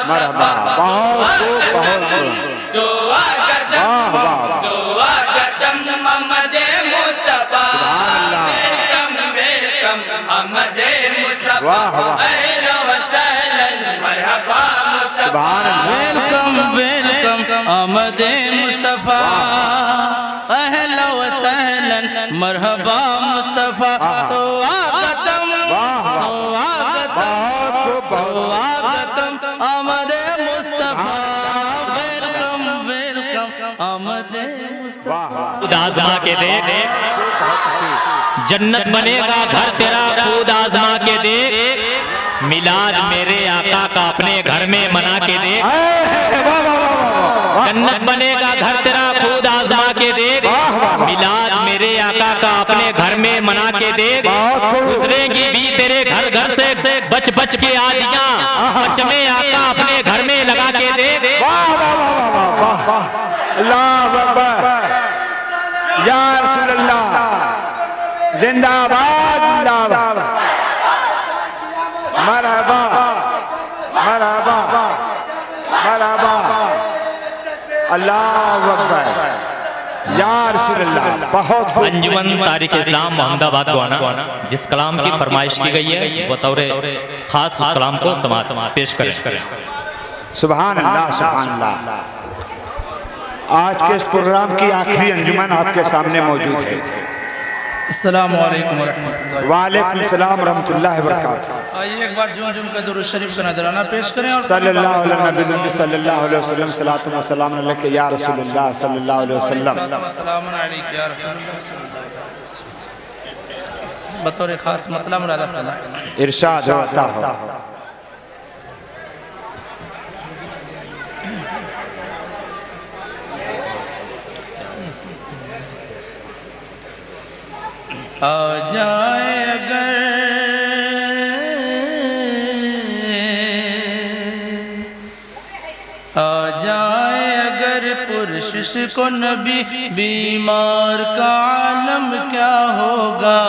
مرحبا بہت خوب سواگتم محمد مصطفیٰ ویلکم ویلکم محمد مصطفیٰ اہلا وسہلا مرحبا مصطفیٰ ویلکم ویلکم محمد مصطفیٰ اہلا وسہلا مرحبا مصطفیٰ سواگتم سواگتم سواگتم محمد مصطفیٰ ویلکم ویلکم محمد مصطفیٰ خود آزما کے دیکھ جنت بنے گا گھر تیرا خود آزما کے دیکھ میلاد میرے آقا کا اپنے گھر میں منا کے دیکھ جنت بنے گا گھر تیرا خود آزما کے دیکھ میلاد میرے آقا کا اپنے گھر میں منا کے دیکھ گزریں گی بھی تیرے گھر گھر سے بچ بچ کے آدیاں بچمے آقا اپنے گھر میں لگا کے دیکھ اللہ اکبر یا رسول اللہ زندہ باد زندہ باد مرحبا مرحبا مرحبا اللہ اکبر یا رسول اللہ بہت انجمن تاریخ اسلام محمد آباد گوانا جس کلام کی فرمائش کی گئی ہے بطور خاص اس کلام کو سماعت پیش کریں سبحان اللہ سبحان اللہ آج کے اس پروگرام کی آخری انجمن آپ کے سامنے موجود ہے السلام علیکم ورحمۃ اللہ وعلیکم السلام ورحمۃ اللہ وبرکاتہ آئیے ایک بار جھوم جھوم کے درود شریف کا نذرانہ پیش کریں اور صلی اللہ علیہ نبی صلی اللہ علیہ وسلم صلاۃ و سلام علیک یا رسول اللہ صلی اللہ علیہ وسلم السلام علیکم یا رسول اللہ صلی اللہ علیہ وسلم بطور خاص مطلب مراد فرمائیں ارشاد ہوتا ہو آ جائے اگر آ جائے اگر پرشش کو نبی بیمار کا عالم کیا ہوگا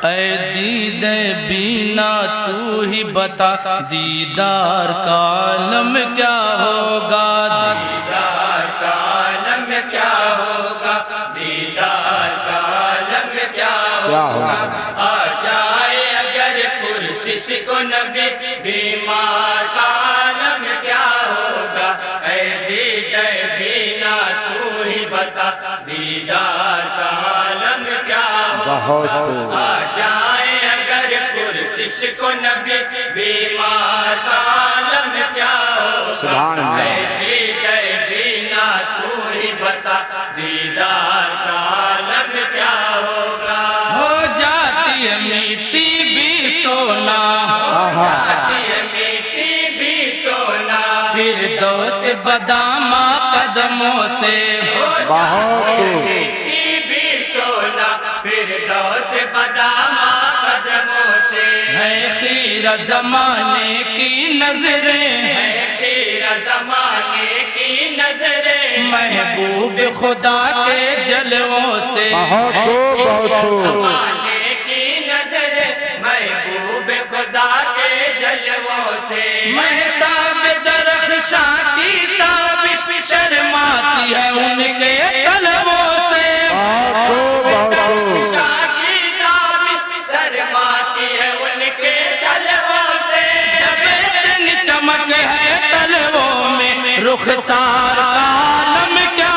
اے دید بینا تو ہی بتا دیدار کا عالم کیا ہوگا دیدار کا عالم کیا ہوگا دیدار کا عالم کیا ہوگا آ جائے اگر پرشش کو نبی بیمار کا عالم کیا ہوگا اے دید بینا تو ہی بتا دیدار کا عالم کیا ہوگا آ جائے اگر پرشش کو نبی بیمار کا عالم کیا ہوگا اے دید بینا تو ہی بتا دیدار کا عالم کیا ہوگا ہو جاتی ہے میٹی بھی سونا ہو جاتی ہے میٹی بھی سونا پھر دوست بدامہ قدموں سے میٹی بھی سونا پھر دوست بدامہ قدموں سے ہے خیرہ زمانے کی نظریں ہے خیرہ زمانے کی نظریں محبوب خدا کے جلووں سے زمانے کی نظریں محبوب خدا کے جلووں سے مہتاب درخشاں کی تابش شرماتی ہے ان کے طلبوں سے شاہ کی تابش شرماتی ہے ان کے طلبوں سے جب اتنی چمک ہے طلبوں میں رخسار کا عالم کیا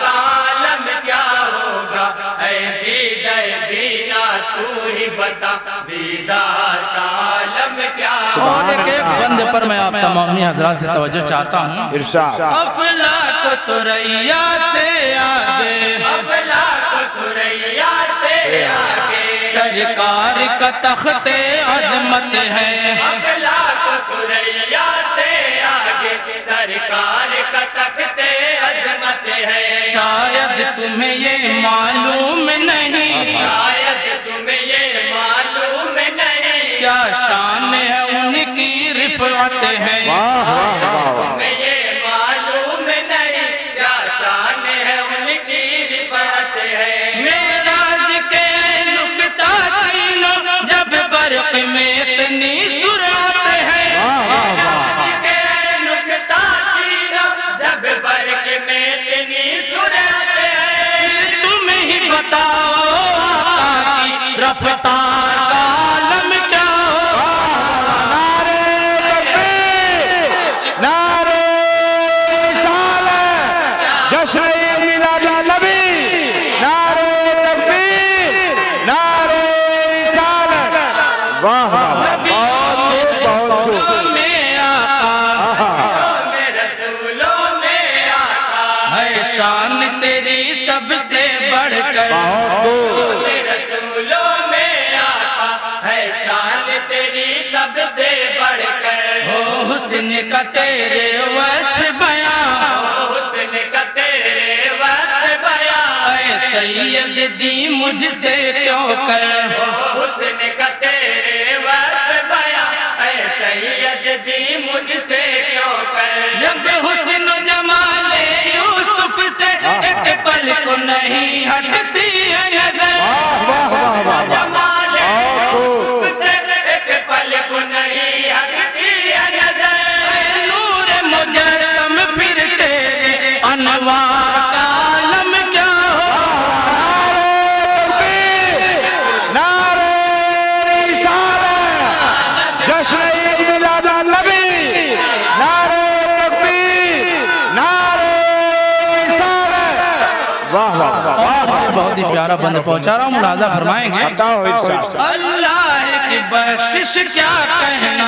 عالم کیا ہوگا اے دید بینا تو ہی بتا دیدار کا عالم کیا اور ایک بند پر میں آپ تمامی حضرات سے توجہ چاہتا ہوں ارشاد افلاک ثریا سے آگے افلاک ثریا سے آگے سرکار کا تخت عظمت ہے افلاک ثریا سے آگے سرکار کا تخت عظمت ہے شاید تمہیں یہ معلوم نہیں کیا شان ہے ان کی رفعت ہے تمہیں یہ معلوم نہیں کیا شان ہے ان کی رفعت ہے معراج کے نکتہ چینو جب برق میں اتنی سرعت ہے معراج کے نکتہ چینو جب برق میں اتنی سرعت ہے تم ہی بتاؤ آقا کی رفتار کا عالم کیا ہو نعرہ تکبیر، نعرہ رسالت، جشن عید میلاد النبی، نعرہ تکبیر، نعرہ رسالت، واہ واہ، بہت خوب میں آقا میں رسولوں میں آقا ہے شان تیری سب سے بڑھ کر میں رسولوں میں آقا ہے شان تیری سب سے بڑھ کر ہو حسن کا تیرے وصف بیان حسن کا تیرے وصف بیان اے سید دی مجھ سے کیوں کر حسن کا تیرے وصف بیان اے سید دی مجھ سے کیوں کر جب حسن و جمال یوسف سے ایک پل کو نہیں ہٹتی ہے نظر واہ واہ واہ واہ، جمال یوسف سے ایک پل کو نہیں ہٹتی ہے نظر اے نور مجسم پھر تیرے انوار کا عالم کیا ہو نعرہ رسالت، جشن عید میلاد النبی، نعرہ تکبیر، نعرہ رسالت، واہ واہ واہ، بہت ہی پیارا بند پہنچا رہا ہوں، ملاحظہ فرمائیں گے عطا ہو ارشاد۔ اللہ کی بخشش کیا کہنا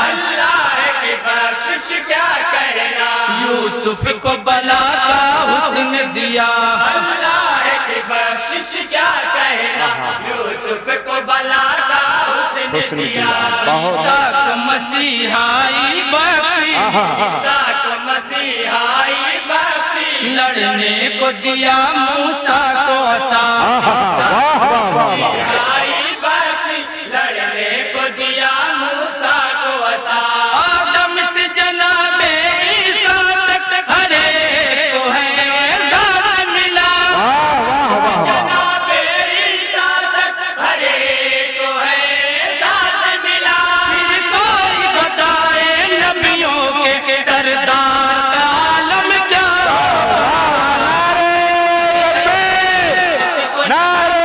اللہ کی بخشش کیا کہنا یوسف کو بلا کا حسن دیا اللہ کی بخشش کیا کہنا یوسف کو بلا کا حسن دیا عیسیٰ کو مسیحائی بخشی عیسیٰ کو مسیحائی بخشی لڑنے کو دیا موسیٰ کو عصا واہ واہ واہ واہ، مسیحائی بخشی لڑنے کو دیا موسیٰ کو عصا آدم سے جناب عیسیٰ تک ہر ایک کو ہے ذات ملا واہ واہ واہ واہ، جناب عیسیٰ تک ہر ایک کو ہے ذات ملا پھر کوئی بتائے نبیوں کے سردار کا عالم کیا نعرہ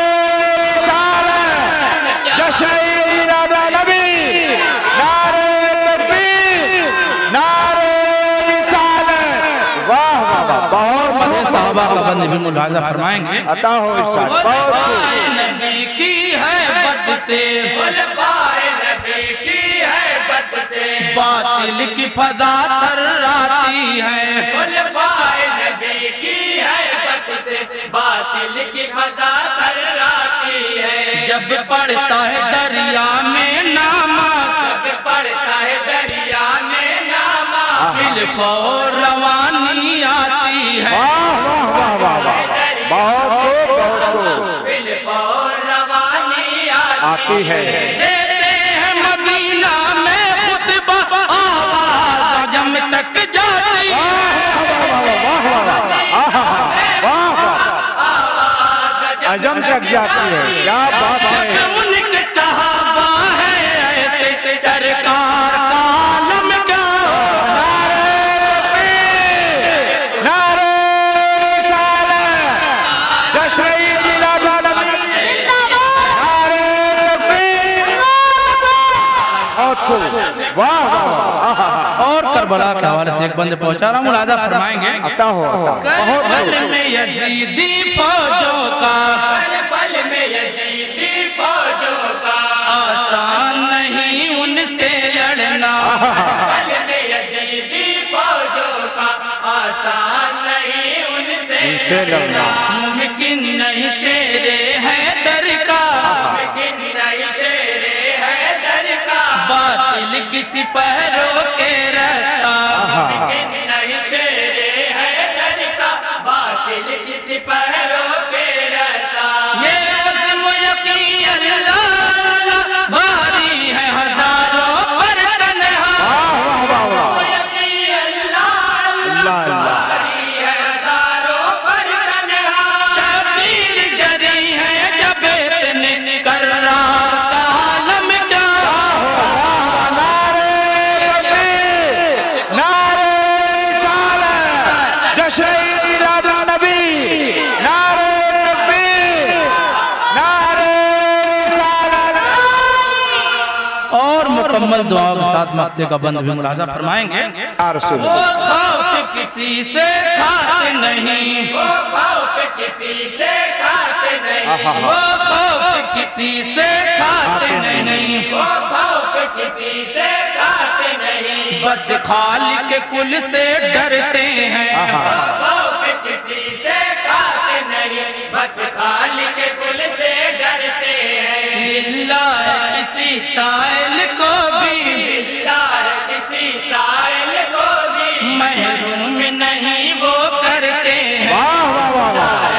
رسالت، جشن عید میلاد النبی، نعرہ تکبیر، نعرہ رسالت، واہ واہ واہ، بہت مدح صحابہ کا بند بھی ملاحظہ فرمائیں گے عطا ہو ارشاد، بہت خوب، نبی کی ہے بد سے خلفائے نبی کی ہے بد سے باطل کی فضا تھراتی ہے خلفائے نبی کی ہے بد سے باطل کی فضا تھراتی ہے جب پڑتا ہے دریا میں نامہ جب پڑتا ہے دریا میں نامہ الف اور روانی آتی ہے واہ واہ واہ واہ واہ، بہت خوب بہت خوب، فلپ اور روانی آتی ہے، دیتے ہیں مدینہ میں خطبہ آواز عجم تک جاتی ہے عجم تک جاتی ہے، کیا بات ہے، ان کے صحابہ ہیں ایسے سرکار کا عالم کیا نعرہ رسالت، جشن عید میلاد النبی، نعرہ تکبیر، بہت خوب، واہ واہ واہ، اور کربلا کے حوالے سے ایک بند پہنچا رہا ہوں، ملاحظہ فرمائیں گے عطا ہو عطا، بہت کربل خوب، میں یزیدی فوجوں کا کربل میں یزیدی فوجوں کا آسان نہیں ان سے لڑنا کربل میں یزیدی فوجوں کا آسان نہیں ان سے لڑنا، ممکن نہیں شیر حیدر کا لیکن نہیں شیر حیدر کا باطل کی سپہروں کے رستہ لیکن نہیں شیر حیدر کا باطل کی سپہروں کے رستہ یہ عزم و یقین اللہ بھاری ہے مکمل دعاؤں کے ساتھ مقطع کا بند بھی ملاحظہ فرمائیں گے. یا رسول وہ اللہ. خوف کسی سے کھاتے نہیں، وہ خوف کسی سے کھاتے نہیں، وہ خوف کسی سے کھاتے نہیں، وہ خوف کسی سے کھاتے نہیں، بس خالق کل سے ڈرتے ہیں. وہ خوف کسی سے کھاتے نہیں، بس خالق کل سے ڈرتے ہیں. للہ کسی سائل کو بھی اللہ کسی سائل کو بھی محروم نہیں وہ کرتے ہیں. واہ واہ واہ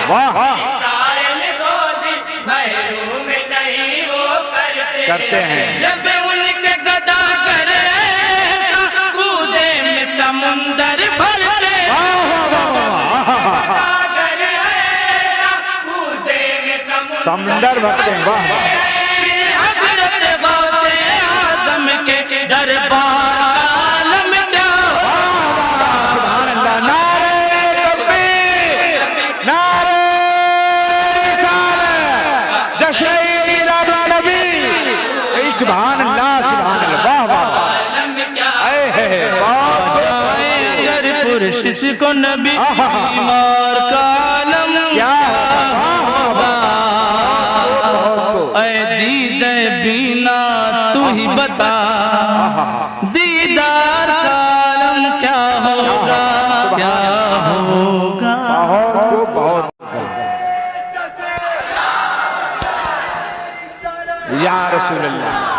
واہ واہ سائل کو بھی محروم نہیں وہ کرتے ہیں. جب ان کے گدا کرے ایسا کوزے میں سمندر بھرتے ہیں. اگر ایسا کوزے میں سمندر بھرتے ہیں. واہ واہ. حضرت غوث اعظم کے دربار کا عالم کیا ہو. سبحان اللہ. نعرہ تکبیر، نعرہ رسالت، جشن میلاد النبی. سبحان اللہ سبحان اللہ. واہ واہ واہ. عالم کیا اے ہے واہ. اگر پرشش کو نبی بیمار کا عالم کیا ہوگا. اے دید بینا تو ہی بتا دیدار کا عالم کیا ہوگا، کیا ہوگا. بہت یا رسول اللہ.